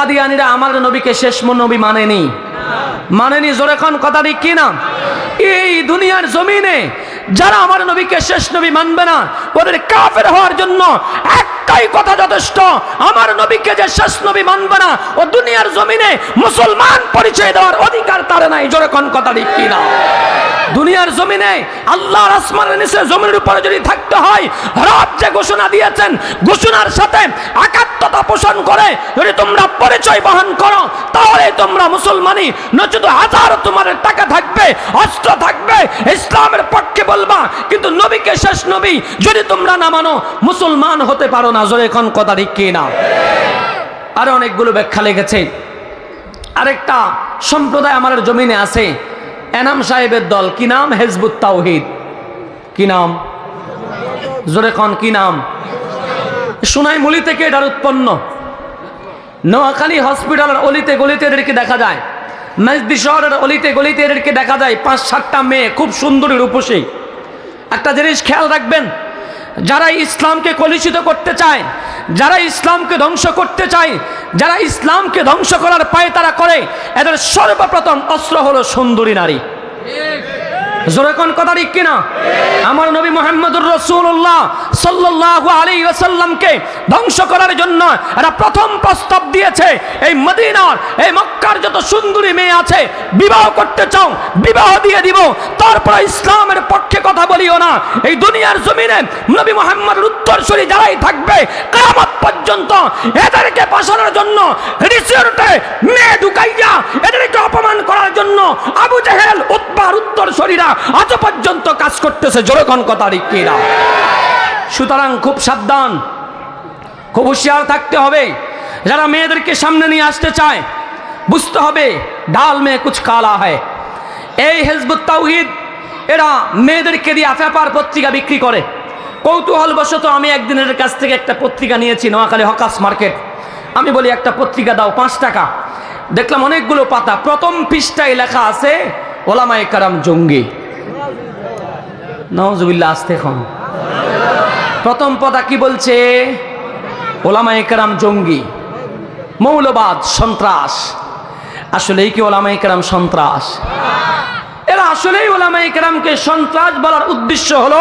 কাদিয়ানীরা আমার নবীকে শেষ নবী মানেনি জোরে কোন কথা ঠিক কি না? এই দুনিয়ার জমিনে যারা আমার নবীকে শেষ নবী মানবে না, ওদের কাফের হওয়ার জন্য একটাই কথা যথেষ্ট, আমার নবীকে যে শেষ নবী মানবে না, ও দুনিয়ার জমিনে মুসলমান পরিচয় দেওয়ার অধিকার তার নাই। জোরে কোন কথা ঠিক কি না? দুনিয়ার জমিনে আল্লাহর আসমানের নিচে জমিনের উপরে যদি থাকতে হয়, রব যে ঘোষণা দিয়েছেন, ঘোষণার সাথে একাত্মতা পোষণ করে যদি তোমরা পরিচয় বহন করো, তাহলে তোমরা মুসলমানই। নচেত হাজার তোমার টাকা থাকবে, অস্ত্র থাকবে, ইসলামের পক্ষে বলবা, কিন্তু নবীকে শেষ নবী যদি তোমরা না মানো, মুসলমান হতে পারো না। জোরে কোন কথা ঠিক কি না? আরো অনেকগুলো ব্যাখ্যা লেগেছে। আরেকটা সম্প্রদায় আমাদের জমিনে আছে, এনাম সাহেবের দল। কি নাম? হিজবুত তাওহীদ। কি নাম? জোরে কোন কি নাম? সোনাইমুলি থেকে এটার উৎপন্ন। নোয়াখালী হসপিটালের অলিতে গলিতে এদেরকে দেখা যায়, মেজদি শহরের অলিতে গলিতে এদেরকে দেখা যায়। ৫-৭টা মেয়ে, খুব সুন্দরী রূপসী। একটা জিনিস খেয়াল রাখবেন, যারা ইসলামকে কলুষিত করতে চায়, যারা ইসলামকে ধ্বংস করতে চায়, যারা ইসলামকে ধ্বংস করার পায়তারা করে, এদের সর্বপ্রথম অস্ত্র হলো সুন্দরী নারী। জোরে কোন কথা ঠিক কিনা? আমার নবী মুহাম্মদুর রাসূলুল্লাহ সাল্লাল্লাহু আলাইহি ওয়াসাল্লামকে ধ্বংস করার জন্য এরা প্রথম প্রস্তাব দিয়েছে, এই মদিনার, এই মক্কার যত সুন্দরী মেয়ে আছে, বিবাহ করতে চাও, বিবাহ দিয়ে দিব, তারপর ইসলামের পক্ষে কথা বলিও না। এই দুনিয়ার জমিনে নবী মুহাম্মদের উত্তরসূরি যারাই থাকবে কিয়ামত পর্যন্ত, এদেরকে ফাঁসানোর জন্য রিসোর্টে মেয়ে ঢুকাইয়া এদেরকে অপমান করার জন্য আবু জেহেল, উতবার উত্তরসূরিরা আজ পর্যন্ত কাজ করতেছে। জোরে কোন কথা ঠিক কি না? সুতরাং খুব সাবধান, খুব হুঁশিয়ার থাকতে হবে। যারা মেয়েদেরকে সামনে নিয়ে আসতে চায়, বুঝতে হবে ডাল মে কুছ কালা হয়। এই হিজবুত তাওহীদ এরা মেয়েদেরকে দিয়ে আফাপার পত্রিকা বিক্রি করে। কৌতূহলবশত আমি একদিন এর কাছ থেকে একটা পত্রিকা নিয়েছি, নোয়াখালী হকার্স মার্কেট। আমি বলি একটা পত্রিকা দাও, ৫ টাকা। দেখলাম অনেকগুলো পাতা, প্রথম পৃষ্ঠায় লেখা আছে ওলামায়ে কেরাম জঙ্গি। নাউজুবিল্লাহ, আস্তে খন। প্রথম পাতা কি বলছে? ওলামায়ে কেরাম জঙ্গি, মৌলবাদ, সন্ত্রাস। আসলেই কি ওলামায়ে কেরাম সন্ত্রাস? এরা আসলেই ওলামায়ে কেরামকে সন্ত্রাস বলার উদ্দেশ্য হলো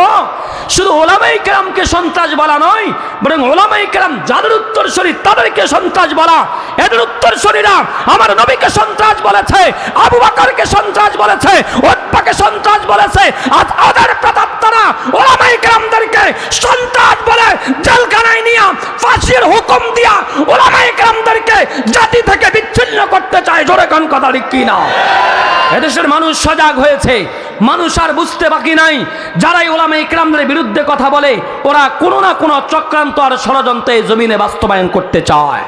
শুধু ওলামায়ে কেরামকে সন্ত্রাস বলা নয়, বরং ওলামায়ে কেরাম যাদের উত্তরসূরি তাদেরকে সন্ত্রাস বলা। এদের উত্তরসূরিরা আমার নবীকে সন্ত্রাস বলেছে, আবু বকরকে সন্ত্রাস বলেছে, উতবাকে সন্ত্রাস বলেছে। আজ ওদের প্রতাপ্তরা ওলামায়ে কেরামদেরকে সন্ত্রাস বলে জেলখানায় নিয়ে ফাঁসির হুকুম দিয়া ওলামায়ে কেরামদেরকে জাতি থেকে বিচ্ছিন্ন করতে চায়। জোরে কোন কথা ঠিক কি না? এদেশের মানুষ সজাগ হয়েছে, মানুষ আর বুঝতে বাকি নাই। যারাই ওলামায়ে কেরামদের বিরুদ্ধে কথা বলে, ওরা কোনো না কোনো চক্রান্ত আর ষড়যন্ত্রে জমিনে বাস্তবায়ন করতে চায়।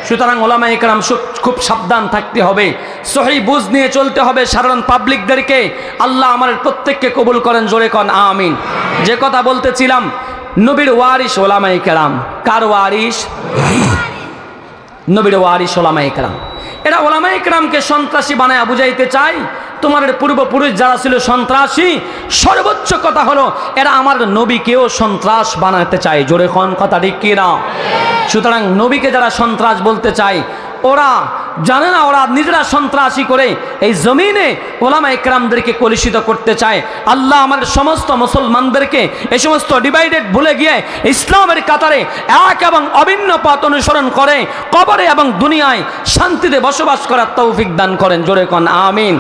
সুতরাং ওলামায়ে কেরাম খুব সাবধান থাকতে হবে, সহি বুঝ নিয়ে চলতে হবে সাধারণ পাবলিকদেরকে। আল্লাহ আমাদের প্রত্যেককে কবুল করেন। জোরে কোন আমিন। যে কথা বলতেছিলাম, নবীর ওয়ারিস ওলামায়ে কেরাম। কার ওয়ারিস? নবীর ওয়ারিস ওলামায়ে কেরাম। এরা ওলামায়ে কেরামকে সন্ত্রাসী বানায় বুঝাইতে চায়। তোমাদের পূর্বপুরুষ যারা ছিল সন্ত্রাসী, সর্বোচ্চ কথা হলো এরা আমার নবীকেও সন্ত্রাস বানাতে চায়। জোরে কোন কথা ঠিক কি না? সুতরাং নবীকে যারা সন্ত্রাস বলতে চায়, ওরা জানে না ওরা নিজেরা সন্ত্রাসী করে এই জমিনে ওলামায়ে কেরামদেরকে কলুষিত করতে চায়। আল্লাহ আমাদের সমস্ত মুসলমানদেরকে এই সমস্ত ডিভাইডেড ভুলে গিয়ে ইসলামের কাতারে এক এবং অভিন্ন পথ অনুসরণ করে কবরে এবং দুনিয়ায় শান্তিতে বসবাস করার তৌফিক দান করেন। জোরে কোন আমিন।